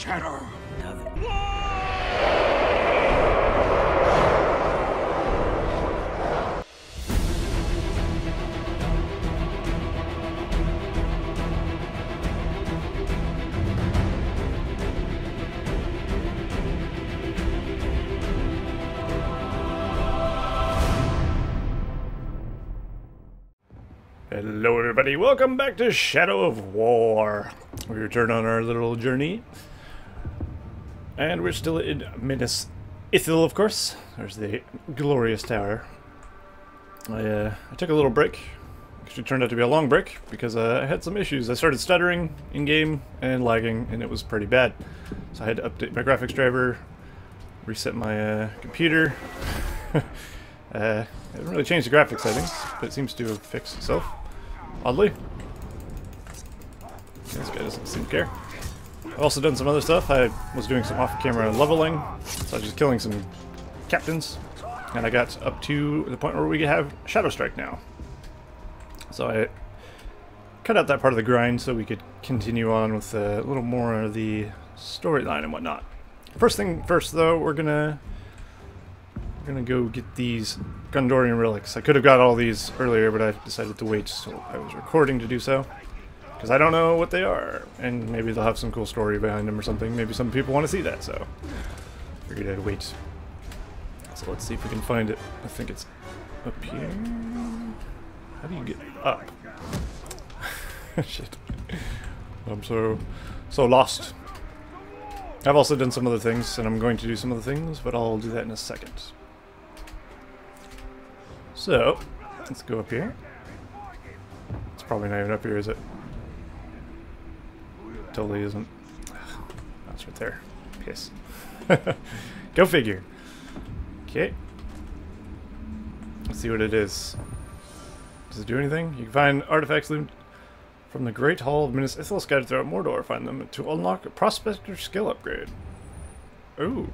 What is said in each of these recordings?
shadow. Hello everybody, welcome back to Shadow of War. We return on our little journey. And we're still in Minas Ithil, of course. There's the glorious tower. I took a little break. Actually turned out to be a long break because I had some issues. I started stuttering in-game and lagging, and it was pretty bad. So I had to update my graphics driver, reset my computer. I haven't really changed the graphics settings, but it seems to have fixed itself. Oddly. This guy doesn't seem to care. I've also done some other stuff. I was doing some off-camera leveling, so I was just killing some captains, and I got up to the point where we could have Shadow Strike now. So I cut out that part of the grind so we could continue on with a little more of the storyline and whatnot. First thing first, though, we're gonna go get these Gondorian relics. I could have got all these earlier, but I decided to wait till I was recording to do so. Because I don't know what they are. And maybe they'll have some cool story behind them or something. Maybe some people want to see that, so figured I'd wait. So let's see if we can find it. I think it's up here. How do you get up? Shit. I'm so lost. I've also done some other things, and I'm going to do some other things, but I'll do that in a second. So, let's go up here. It's probably not even up here, is it? Totally isn't. That's right there. Piss. Go figure. Okay. Let's see what it is. Does it do anything? You can find artifacts looted from the Great Hall of Minas Ithil scattered throughout Mordor. Find them to unlock a prospector skill upgrade. Ooh.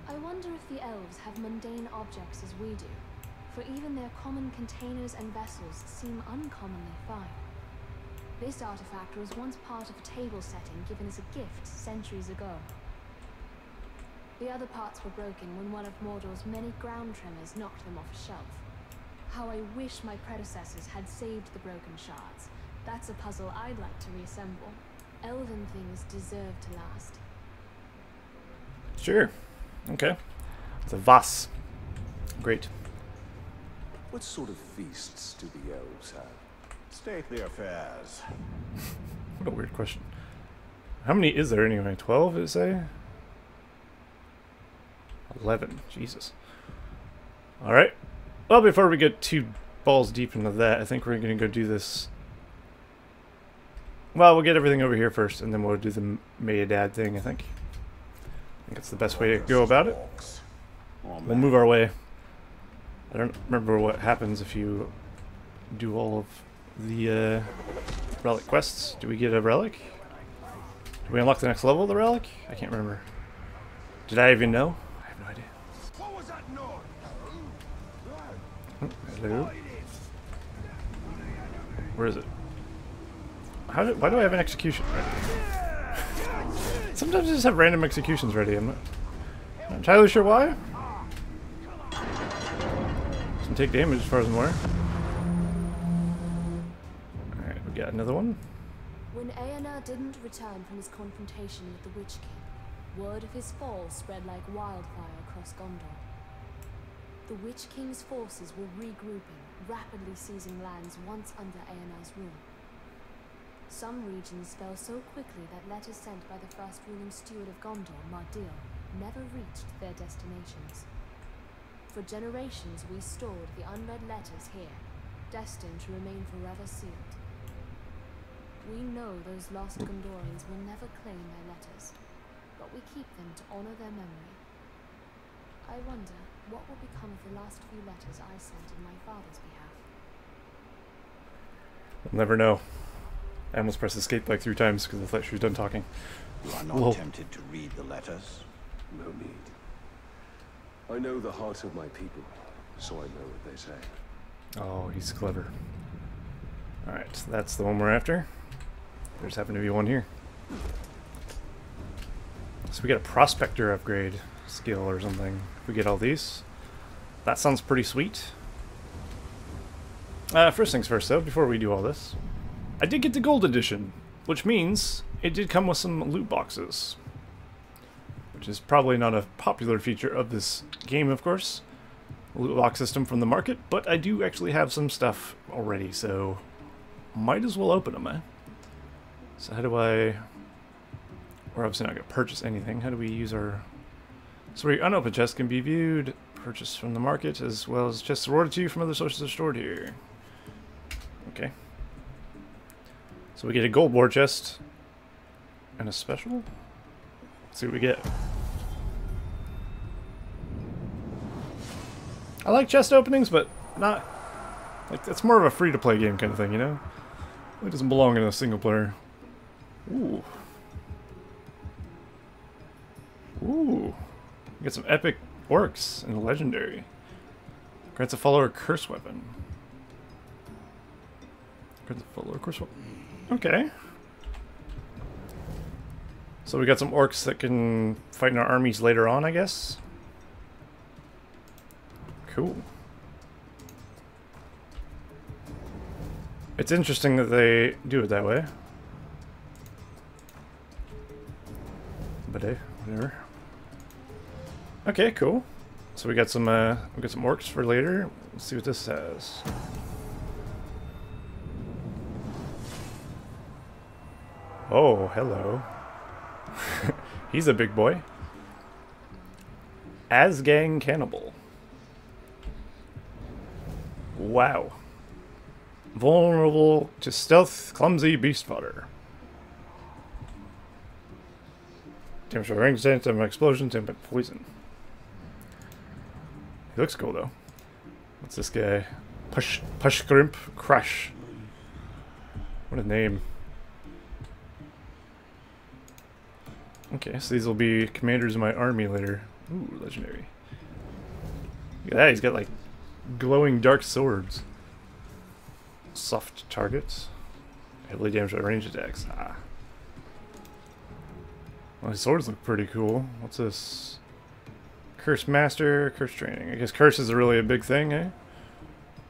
I wonder if the elves have mundane objects as we do, for even their common containers and vessels seem uncommonly fine. This artifact was once part of a table setting given as a gift centuries ago. The other parts were broken when one of Mordor's many ground tremors knocked them off a shelf. How I wish my predecessors had saved the broken shards. That's a puzzle I'd like to reassemble. Elven things deserve to last. Sure. Okay. It's a Vas. Great. What sort of feasts do the elves have? Stately affairs. What a weird question. How many is there anyway? 12, did it say? 11. Jesus. Alright. Well, before we get too balls deep into that, I think we're going to go do this. Well, we'll get everything over here first, and then we'll do the Mayadad thing, I think. I think that's the best way to go about it. We'll move our way. I don't remember what happens if you do all of the relic quests. Do we get a relic? Do we unlock the next level of the relic? I can't remember. Did I even know? I have no idea. What was that noise? Oh, hello. Where is it? Why do I have an execution ready? Sometimes I just have random executions ready. I'm not entirely sure why. Doesn't take damage as far as I'm aware. Alright, we got another one. When Eonar didn't return from his confrontation with the Witch King, word of his fall spread like wildfire across Gondor. The Witch King's forces were regrouping, rapidly seizing lands once under Eonar's rule. Some regions fell so quickly that letters sent by the first ruling steward of Gondor, Mardil, never reached their destinations. For generations we stored the unread letters here, destined to remain forever sealed. We know those lost Gondorians will never claim their letters, but we keep them to honor their memory. I wonder what will become of the last few letters I sent in my father's behalf. We'll never know. I almost pressed escape like 3 times because I thought she was done talking. You are not tempted to read the letters? No need. I know the heart of my people, so I know what they say. Oh, he's clever. Alright, so that's the one we're after. There's happened to be one here. So we get a prospector upgrade skill or something. If we get all these. That sounds pretty sweet. First things first though, before we do all this. I did get the gold edition, which means it did come with some loot boxes. Which is probably not a popular feature of this game, of course. Loot box system from the market, but I do actually have some stuff already, so might as well open them, eh? So how do I... We're obviously not going to purchase anything. How do we use our... So your unopened chests can be viewed, purchased from the market, as well as chests awarded to you from other sources are stored here. Okay. So we get a gold war chest and a special. Let's see what we get. I like chest openings, but not... Like, it's more of a free-to-play game kind of thing, you know? It doesn't belong in a single player. Ooh. Ooh. We got some epic orcs and a legendary. Grants a follower curse weapon. Grants a follower curse weapon. Okay. So we got some orcs that can fight in our armies later on, I guess. Cool. It's interesting that they do it that way. But hey, whatever. Okay, cool. So we got some orcs for later. Let's see what this says. Oh, hello. He's a big boy. Asgang Cannibal. Wow. Vulnerable to stealth, clumsy beast fodder. Damage for range, damage, explosion, damage, poison. He looks cool though. What's this guy? Pushgrimp Crash. What a name. Okay, so these will be commanders of my army later. Ooh, legendary. Look at that, he's got like glowing dark swords. Soft targets. Heavily damaged by ranged attacks. Ah. Well, his swords look pretty cool. What's this? Curse Master, Curse Training. I guess Curse is really a big thing, eh?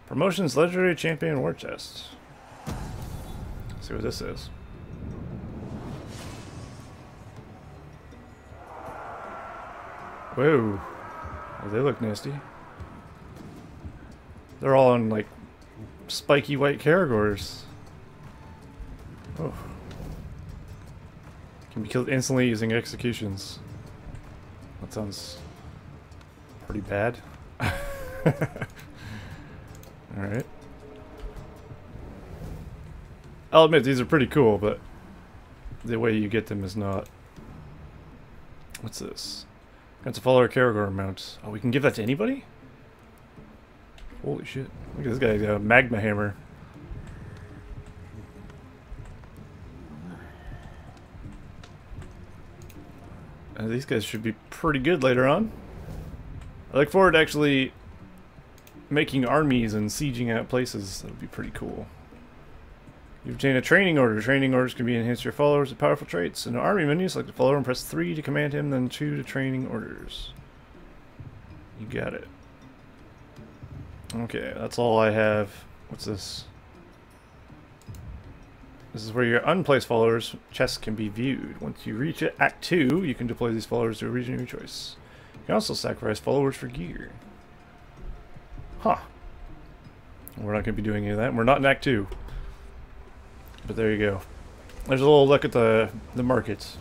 Promotions, Legendary Champion War Chest. Let's see what this is. Whoa. Oh, they look nasty. They're all on, like, spiky white Caragors. Oh. Can be killed instantly using executions. That sounds pretty bad. Alright. I'll admit these are pretty cool, but the way you get them is not. What's this? That's a follower Caragor mount. Oh, we can give that to anybody? Holy shit. Look at this guy, he's got a magma hammer. These guys should be pretty good later on. I look forward to actually making armies and sieging out places. That would be pretty cool. You obtain a training order. Training orders can be enhanced to your followers with powerful traits. In the army menu, select the follower and press 3 to command him, then 2 to training orders. You got it. Okay, that's all I have. What's this? This is where your unplaced followers' chests can be viewed. Once you reach Act 2, you can deploy these followers to a region of your choice. You can also sacrifice followers for gear. Huh. We're not going to be doing any of that. We're not in Act 2. But there you go. There's a little look at the market.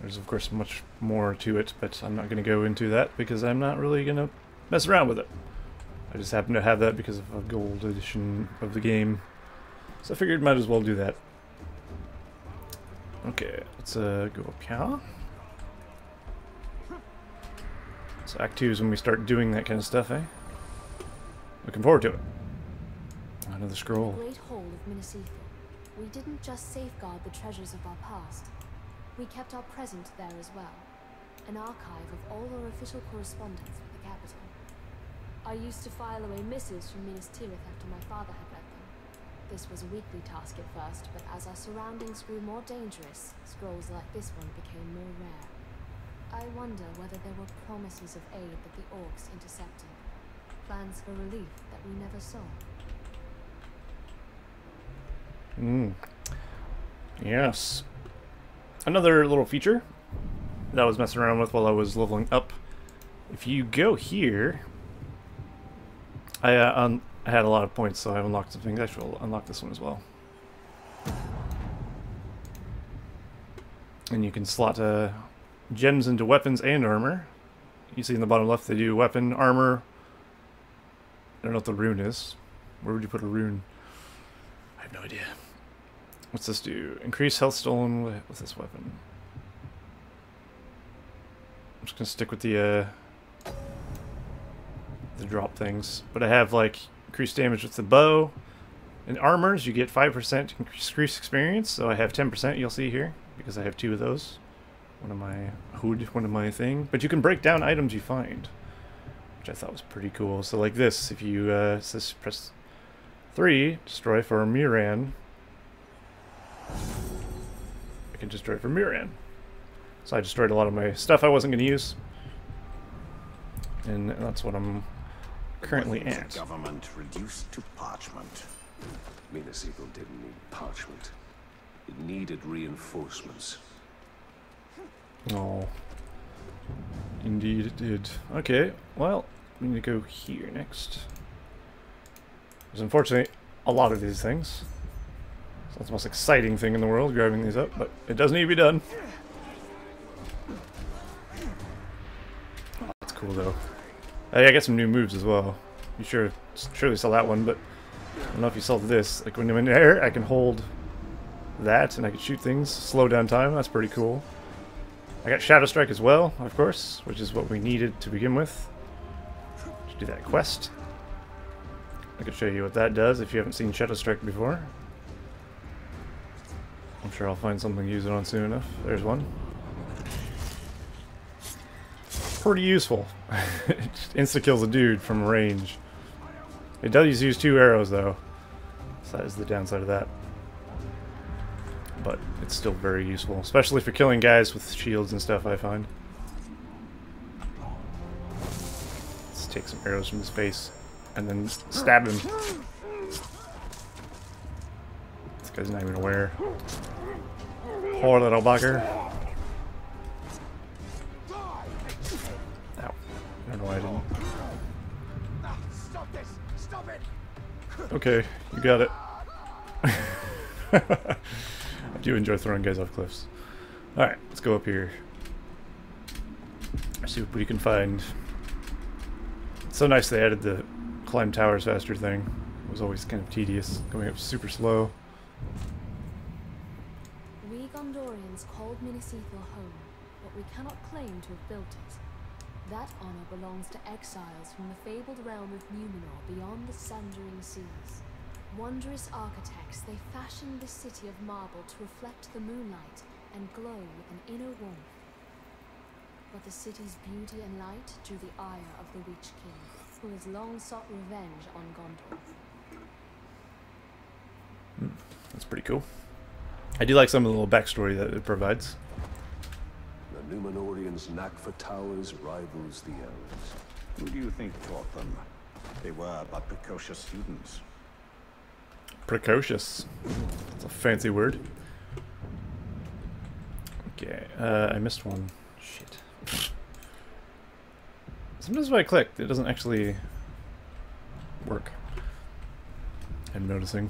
There's of course much more to it, but I'm not going to go into that because I'm not really going to mess around with it. I just happen to have that because of a gold edition of the game. So I figured might as well do that. Okay, let's go up here. So Act 2 is when we start doing that kind of stuff, eh? Looking forward to it. Another scroll. Great Hall of Minnesota. We didn't just safeguard the treasures of our past. We kept our present there as well. An archive of all our official correspondence with the capital. I used to file away missives from Minas Tirith after my father had read them. This was a weekly task at first, but as our surroundings grew more dangerous, scrolls like this one became more rare. I wonder whether there were promises of aid that the orcs intercepted. Plans for relief that we never saw. Yes. Another little feature that I was messing around with while I was leveling up. If you go here, I had a lot of points, so I unlocked some things. Actually, I'll unlock this one as well. And you can slot gems into weapons and armor. You see in the bottom left they do weapon, armor. I don't know what the rune is. Where would you put a rune? I have no idea. What's this do? Increase health stolen with this weapon. I'm just gonna stick with the drop things. But I have like increased damage with the bow. In armors, you get 5% increased experience, so I have 10%. You'll see here because I have 2 of those. One of my hood, one of my thing. But you can break down items you find, which I thought was pretty cool. So like this, if you says press 3, destroy for Miran. I can destroy for Miran. So I destroyed a lot of my stuff I wasn't going to use, and that's what I'm currently at. The government reduced to parchment. Minas Ithil didn't need parchment. It needed reinforcements. Oh, indeed it did. Okay, well, we need to go here next. There's unfortunately a lot of these things. So that's the most exciting thing in the world, grabbing these up, but it does need to be done. Oh, that's cool though. I got some new moves as well. You surely saw that one, but I don't know if you saw this. Like when I'm in the air, I can hold that and I can shoot things, slow down time. That's pretty cool. I got Shadow Strike as well, of course, which is what we needed to begin with to do that quest. I can show you what that does if you haven't seen Shadow Strike before. I'm sure I'll find something to use it on soon enough. There's one. Pretty useful. It insta-kills a dude from range. It does use 2 arrows though, so that is the downside of that. But it's still very useful, especially for killing guys with shields and stuff, I find. Let's take some arrows from his face and then stab him. This guy's not even aware. Poor little bugger. Ow. I don't know why I didn't. Stop this! Stop it! Okay, you got it. I do enjoy throwing guys off cliffs. Alright, let's go up here. See what we can find. It's so nice they added the climb towers faster thing. It was always kind of tedious, going up super slow. We Gondorians called Minas Ithil home, but we cannot claim to have built it. That honor belongs to exiles from the fabled realm of Numenor beyond the sundering seas. Wondrous architects, they fashioned the city of marble to reflect the moonlight and glow with an inner warmth. But the city's beauty and light drew the ire of the Witch King, who has long sought revenge on Gondor. That's pretty cool. I do like some of the little backstory that it provides. The Numenorians' knack for towers rivals the elves. Who do you think taught them? They were but precocious students. Precocious. That's a fancy word. Okay, I missed one. Shit. Sometimes when I click, it doesn't actually work. I'm noticing.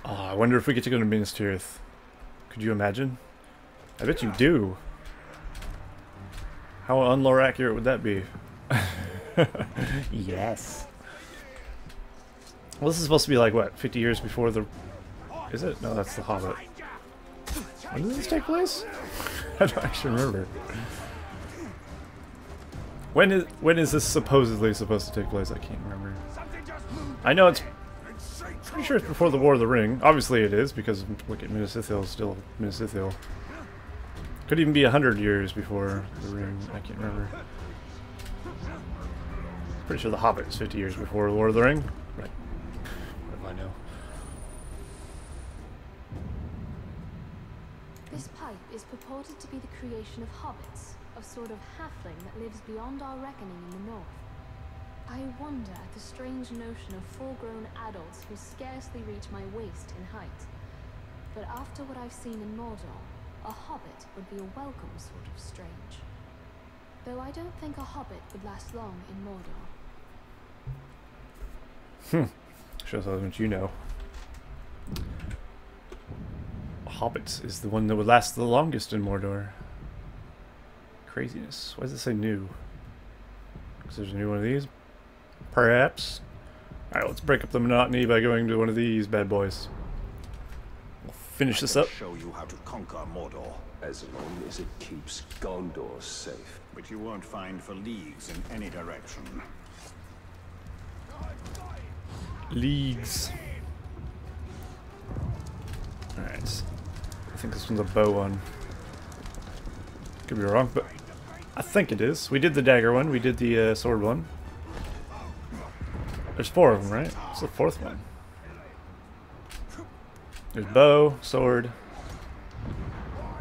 Oh, I wonder if we get to go to Minas Tirith. Could you imagine? I bet you do. How unlore accurate would that be? Yes. Well, this is supposed to be like, what, 50 years before the... Is it? No, that's the Hobbit. When does this take place? I don't actually remember. When is this supposedly supposed to take place? I can't remember. I know it's... Pretty sure it's before the War of the Ring. Obviously it is, because look at Minas Ithil, still Minas Ithil. Could even be 100 years before the Ring. I can't remember. Pretty sure The Hobbit is 50 years before Lord of the Ring. Right. What do I know? This pipe is purported to be the creation of hobbits, a sort of halfling that lives beyond our reckoning in the north. I wonder at the strange notion of full-grown adults who scarcely reach my waist in height. But after what I've seen in Mordor, a hobbit would be a welcome sort of strange. Though I don't think a hobbit would last long in Mordor. Shows how much you know. Hobbits is the one that would last the longest in Mordor. Craziness. Why does it say new? Because there's a new one of these? Perhaps. Alright, let's break up the monotony by going to one of these bad boys. We'll finish this up. Show you how to conquer Mordor. As long as it keeps Gondor safe. But you won't find for leagues in any direction. Leagues. Alright. I think this one's a bow one. Could be wrong, but I think it is. We did the dagger one, we did the sword one. There's 4 of them, right? It's the 4th one. There's bow, sword.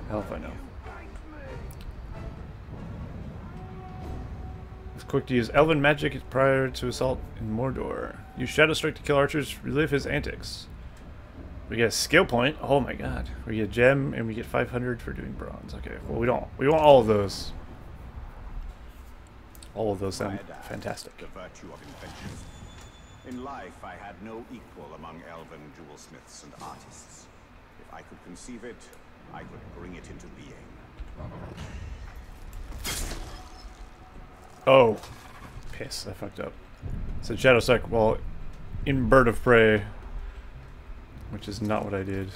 Hell if I know. It's quick to use elven magic prior to assault in Mordor. Use Shadow Strike to kill archers, relive his antics. We get a skill point. Oh my god. We get a gem and we get 500 for doing bronze. Okay, well we want all of those. All of those sound fantastic. The virtue of invention. In life, I had no equal among elven jewelsmiths and artists. If I could conceive it, I could bring it into being. Oh. Piss, I fucked up. So Shadow Strike while in Bird of Prey, which is not what I did.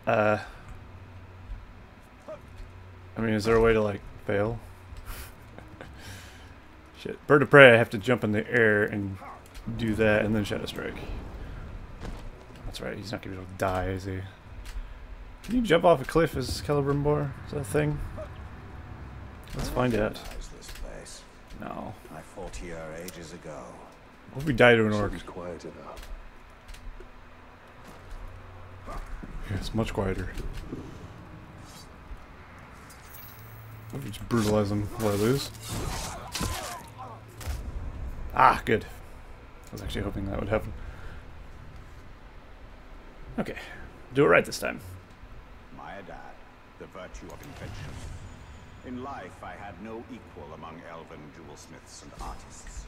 I mean, is there a way to, like, fail? Shit. Bird of Prey, I have to jump in the air and do that, and then Shadow Strike. That's right, he's not gonna be able to die, is he? Can you jump off a cliff as Celebrimbor? Is that a thing? Let's find out. This place. No. I fought here ages ago. What if we die to an orc? Seems quiet enough. Yeah, it's much quieter. What if we just brutalize them while I lose? Ah, good. I was actually hoping that would happen. Okay. Do it right this time. My dad, the virtue of invention. In life, I had no equal among elven jewelsmiths and artists.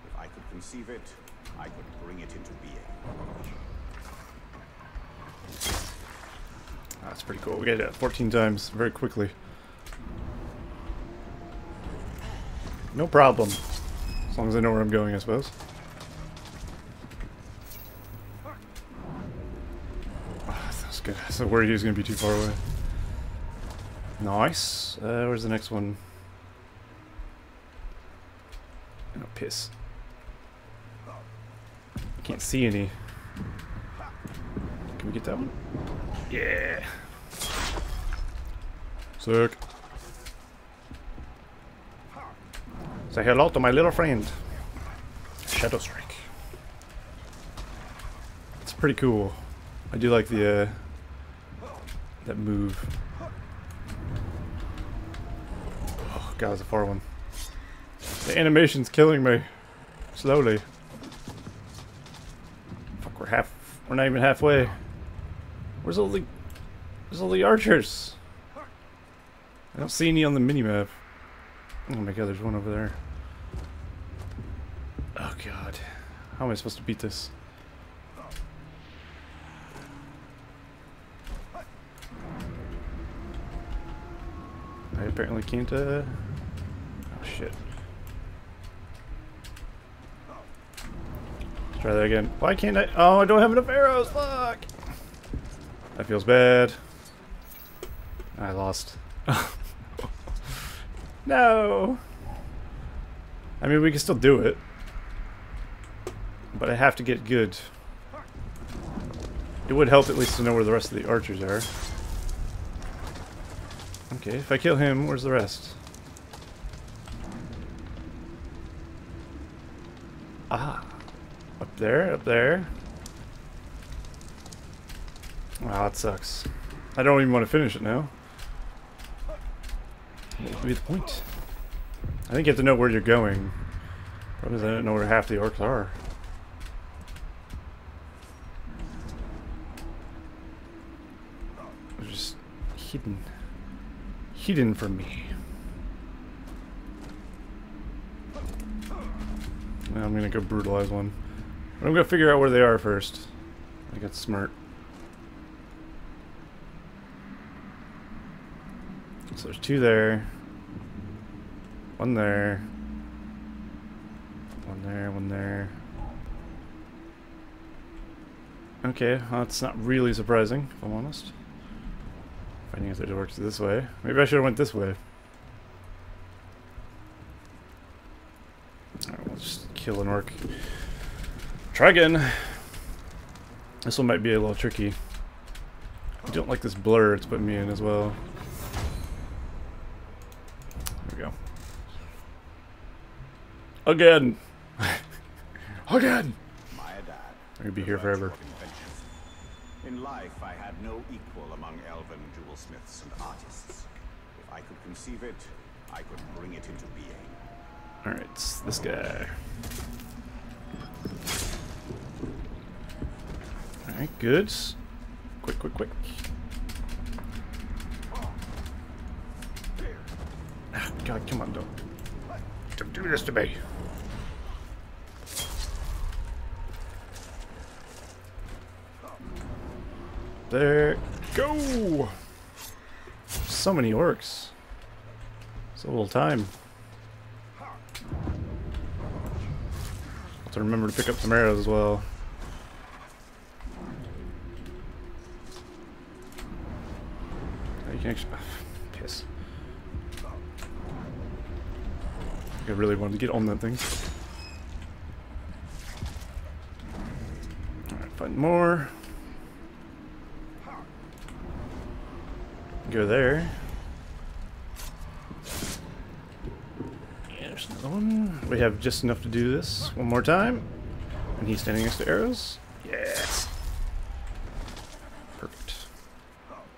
If I could conceive it, I could bring it into being. That's pretty cool. We get it 14 times very quickly. No problem. As long as I know where I'm going, I suppose. That's good. I was worried he was going to be too far away. Nice. Where's the next one? Oh, piss. Can't see any. Can we get that one? Yeah. Sick. Say hello to my little friend. Shadow Strike. It's pretty cool. I do like the that move. Oh god, it's a far one. The animation's killing me. Slowly. Fuck, we're not even halfway. Where's all the archers? I don't see any on the minimap. Oh my god, there's one over there. Oh god. How am I supposed to beat this? I apparently can't, oh shit. Let's try that again. Why can't I? Oh, I don't have enough arrows! Fuck! That feels bad. I lost. No! I mean, we can still do it. But I have to get good. It would help at least to know where the rest of the archers are. Okay, if I kill him, where's the rest? Ah. Up there, up there. Wow, that sucks. I don't even want to finish it now. What would be the point? I think you have to know where you're going. Problem is I don't know where half the orcs are. They're just hidden. Hidden from me. Now I'm gonna go brutalize one. But I'm gonna figure out where they are first. I think that's smart. So there's two there. One there. One there, one there. Okay, well, that's not really surprising, if I'm honest. Finding out that it works this way. Maybe I should have went this way. Alright, we'll just kill an orc. Try again. This one might be a little tricky. I don't like this blur it's putting me in as well. There we go. Again! Again! I'm gonna be here forever. In life, I had no equal among elven jewelsmiths and artists. If I could conceive it, I could bring it into being. Alright, this guy. Alright, good. Quick, quick, quick. Ah, God, come on, don't do this to me. There, go! So many orcs. So little time. Have to remember to pick up some arrows as well. You can actually piss. I really wanted to get on that thing. Alright, find more. Go there. Yeah, there's another one. We have just enough to do this one more time. And he's standing next to arrows. Yes. Perfect.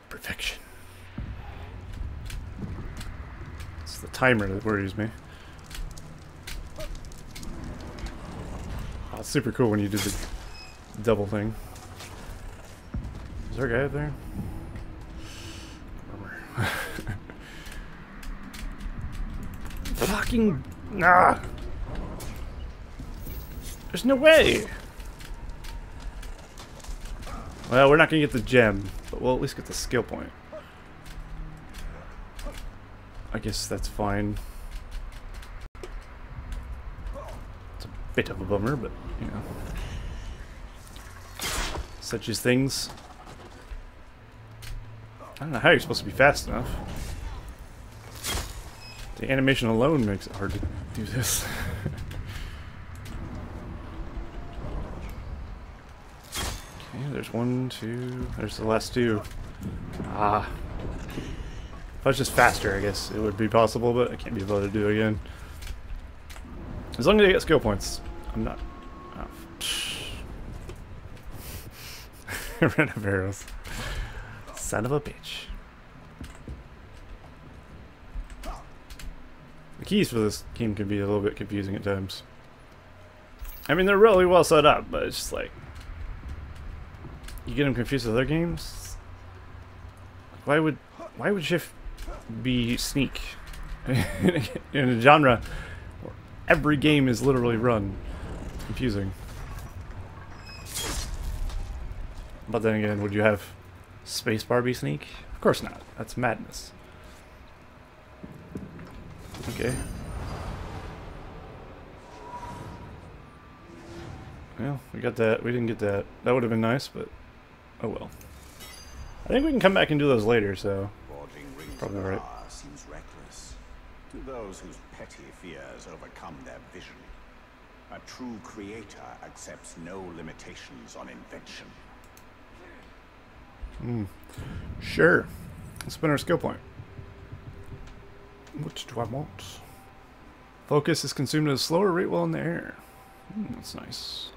Perfection. It's the timer that worries me. Oh, it's super cool when you do the double thing. Is there a guy up there? Fucking nah. There's no way. Well, we're not gonna get the gem, but we'll at least get the skill point. I guess that's fine. It's a bit of a bummer, but you know, such as things. I don't know how you're supposed to be fast enough. The animation alone makes it hard to do this. Okay, there's one, two, there's the last two. Ah. If I was just faster, I guess it would be possible, but I can't be able to do it again. As long as I get skill points, I'm not... Oh. I ran out of arrows. Son of a bitch. The keys for this game can be a little bit confusing at times. I mean, they're really well set up, but it's just like... You get them confused with other games? Why would Shift be sneak? In a genre where every game is literally run. It's confusing. But then again, would you have spacebar be sneak? Of course not. That's madness. Okay. Well, we got that. We didn't get that. That would have been nice, but oh well. I think we can come back and do those later, so probably right. Seems reckless to those whose petty fears overcome their vision. A true creator accepts no limitations on invention. Sure. Let's spend our skill point. What do I want? Focus is consumed at a slower rate while in the air. That's nice.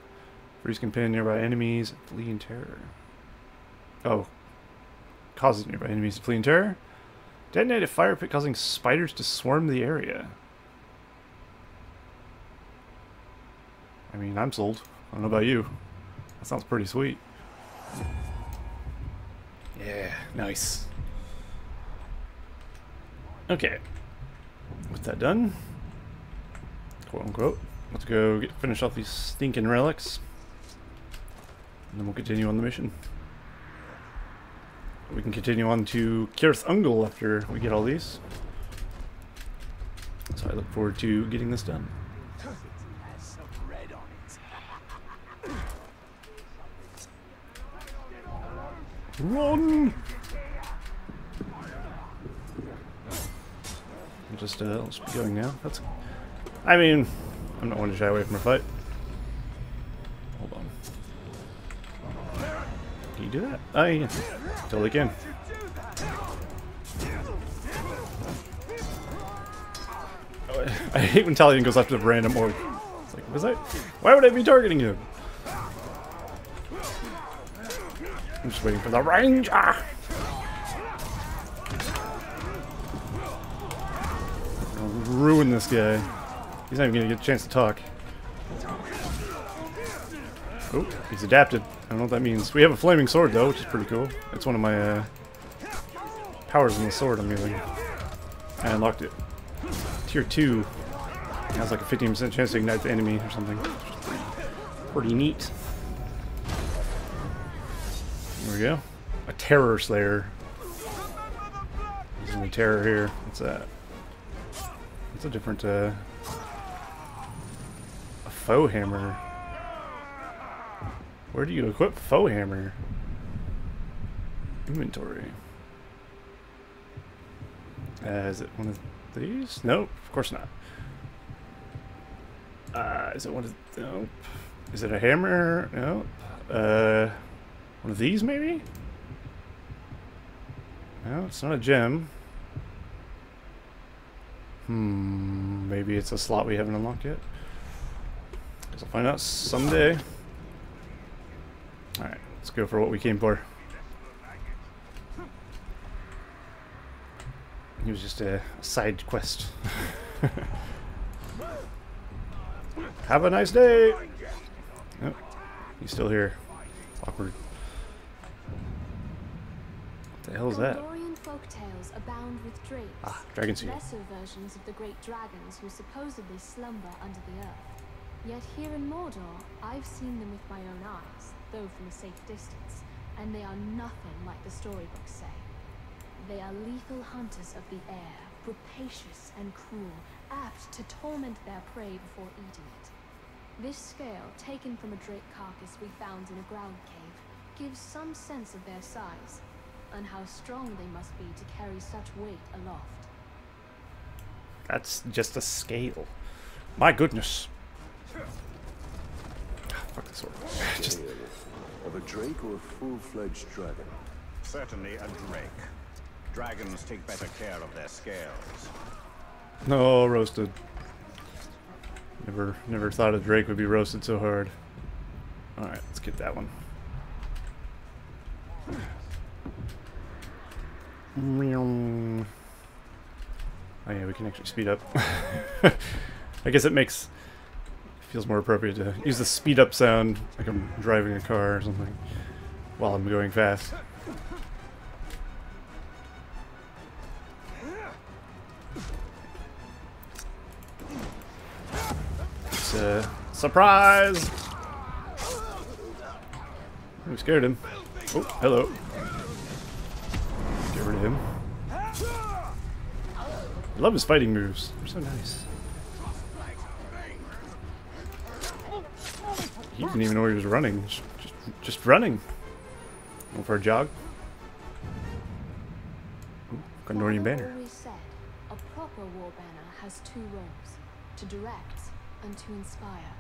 Freeze companion nearby enemies, flee in terror. Oh. Causes nearby enemies to flee in terror? Detonate a fire pit causing spiders to swarm the area. I mean, I'm sold. I don't know about you. That sounds pretty sweet. Yeah, nice. Okay. With that done, quote unquote, let's go finish off these stinking relics. And then we'll continue on the mission. We can continue on to Kirth Ungol after we get all these. So I look forward to getting this done. Run! Let's be going now. I mean, I'm not one to shy away from a fight. Hold on. Can you do that? Oh, yeah. Totally can. Oh, I hate when Talion goes after the random orc. It's like, was I? Why would I be targeting him? I'm just waiting for the ranger. Ruin this guy. He's not even gonna get a chance to talk. Oh, he's adapted. I don't know what that means. We have a flaming sword though, which is pretty cool. It's one of my powers in the sword I'm using. I unlocked it. Tier 2 has like a 15% chance to ignite the enemy or something. Pretty neat. There we go. A terror slayer. Using the terror here. What's that? It's a different, a foe hammer. Where do you equip foe hammer? Inventory. Is it one of these? Nope, of course not. Is it one of... Nope. Is it a hammer? Nope. One of these, maybe? No, it's not a gem. Maybe it's a slot we haven't unlocked yet. Guess I'll find out someday. Alright, let's go for what we came for. He was just a side quest. Have a nice day! Oh, he's still here. Awkward. What the hell is that? Folktales abound with drakes, dragon seed. lesser versions of the great dragons who supposedly slumber under the earth. Yet here in Mordor, I've seen them with my own eyes, though from a safe distance, and they are nothing like the storybooks say. They are lethal hunters of the air, rapacious and cruel, apt to torment their prey before eating it. This scale, taken from a drake carcass we found in a ground cave, gives some sense of their size, and how strong they must be to carry such weight aloft. That's just a scale. My goodness. Fuck this sword. Just of a drake or a full-fledged dragon? Certainly a drake. Dragons take better care of their scales. no, roasted. Never thought a drake would be roasted so hard. All right, let's get that one. Oh yeah, we can actually speed up. I guess it feels more appropriate to use the speed up sound like I'm driving a car or something while I'm going fast. It's a surprise! We scared him. Oh, hello. Get rid of him. I love his fighting moves. They're so nice. He didn't even know he was running. Just running. Going for a jog. Ooh, Gondorian banner. Always said, a proper war banner has two roles, to direct and to inspire.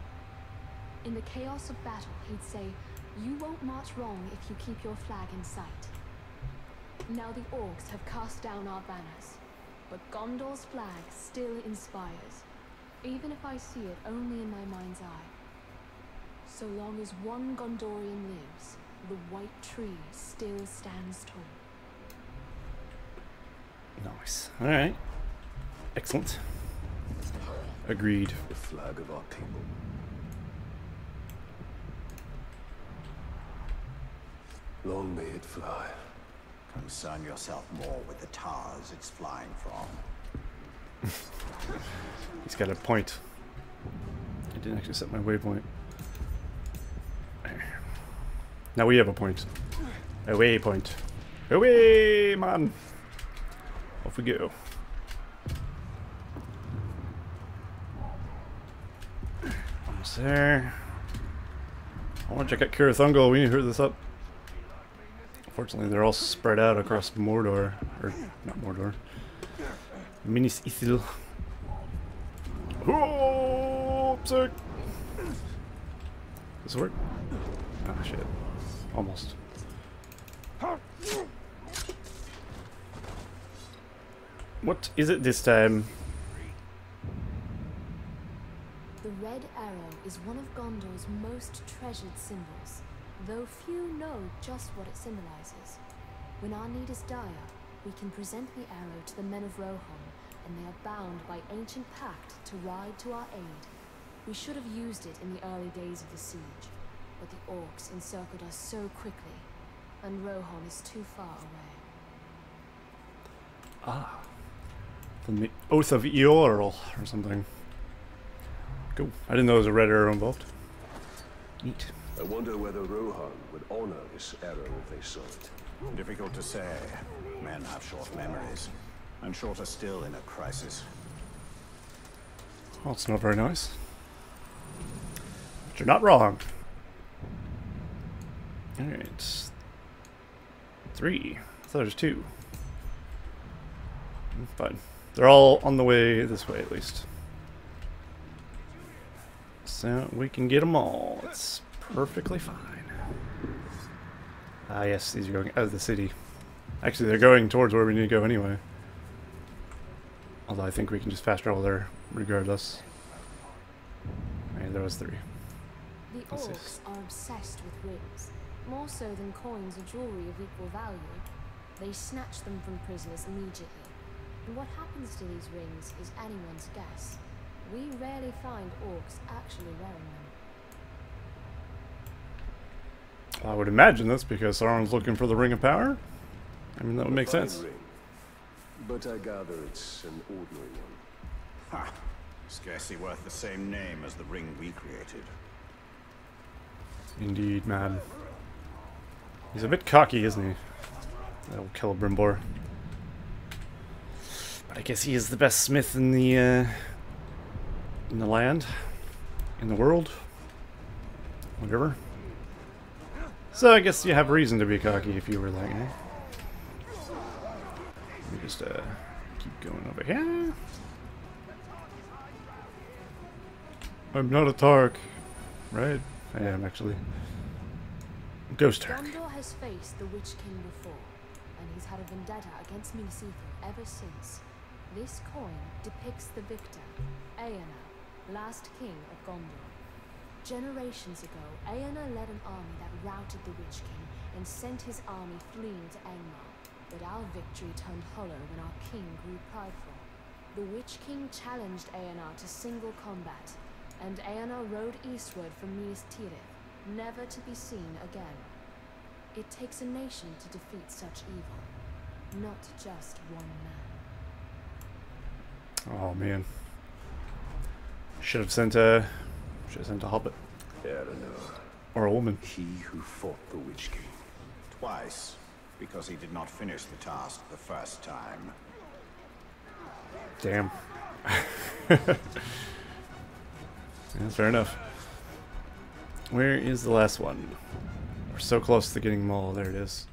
In the chaos of battle, he'd say, "You won't march wrong if you keep your flag in sight." Now the orcs have cast down our banners. but Gondor's flag still inspires, even if I see it only in my mind's eye. So long as one Gondorian lives, the white tree still stands tall. Nice. Alright. Excellent. Agreed. The flag of our people. Long may it fly. Concern yourself more with the towers it's flying from. He's got a point. I didn't actually set my waypoint. Now we have a point. A waypoint. Away, man! Off we go. Almost there. I want to check out Curathungal. We need to hurry this up. Unfortunately, they're all spread out across Mordor. Or, not Mordor. Minas Ithil. Oh, sick! Does this work? Ah, shit. Almost. What is it this time? The red arrow is one of Gondor's most treasured symbols, though few know just what it symbolizes. When our need is dire, we can present the arrow to the men of Rohan, and they are bound by ancient pact to ride to our aid. We should have used it in the early days of the siege, but the orcs encircled us so quickly, and Rohan is too far away. Ah. From the Oath of Eorl or something. Cool. I didn't know there was a red arrow involved. Neat. I wonder whether Rohan would honor this arrow if they saw it. Difficult to say. Men have short memories, and shorter still in a crisis. Well, it's not very nice. But you're not wrong. Alright. 3. I thought there was 2. Fine. They're all on the way this way, at least. So we can get them all. It's perfectly fine. Ah, yes, these are going out of the city. Actually, they're going towards where we need to go anyway. Although I think we can just fast travel there regardless. Okay, there was 3. The orcs are obsessed with rings, more so than coins or jewelry of equal value. They snatch them from prisoners immediately. And what happens to these rings is anyone's guess. We rarely find orcs actually wearing them. I would imagine that's because Sauron's looking for the Ring of Power. I mean, that would make sense. Ring. But I gather it's an ordinary one. Ha! Scarcely worth the same name as the ring we created. Indeed, man. He's a bit cocky, isn't he? That old Celebrimbor. But I guess he is the best smith in the land, in the world, whatever. So I guess you have reason to be cocky if you were like, eh? Let me just keep going over here. I'm not a Tark, right? I am actually. Ghost Tark. Gondor has faced the Witch King before, and he's had a vendetta against Minas Ithil ever since. This coin depicts the victor, Eomer, last king of Gondor. Generations ago, Eomer led an army that routed the Witch King and sent his army fleeing to Angmar. But our victory turned hollow when our king grew prideful. The Witch King challenged Eomer to single combat, and Eomer rode eastward from Minas Tirith, never to be seen again. It takes a nation to defeat such evil, not just one man. Oh man. Should have sent a hobbit. I don't know. Or a woman. He who fought the Witch King. Twice, because he did not finish the task the first time. Damn. Yeah, fair enough. Where is the last one? We're so close to getting them all. There it is.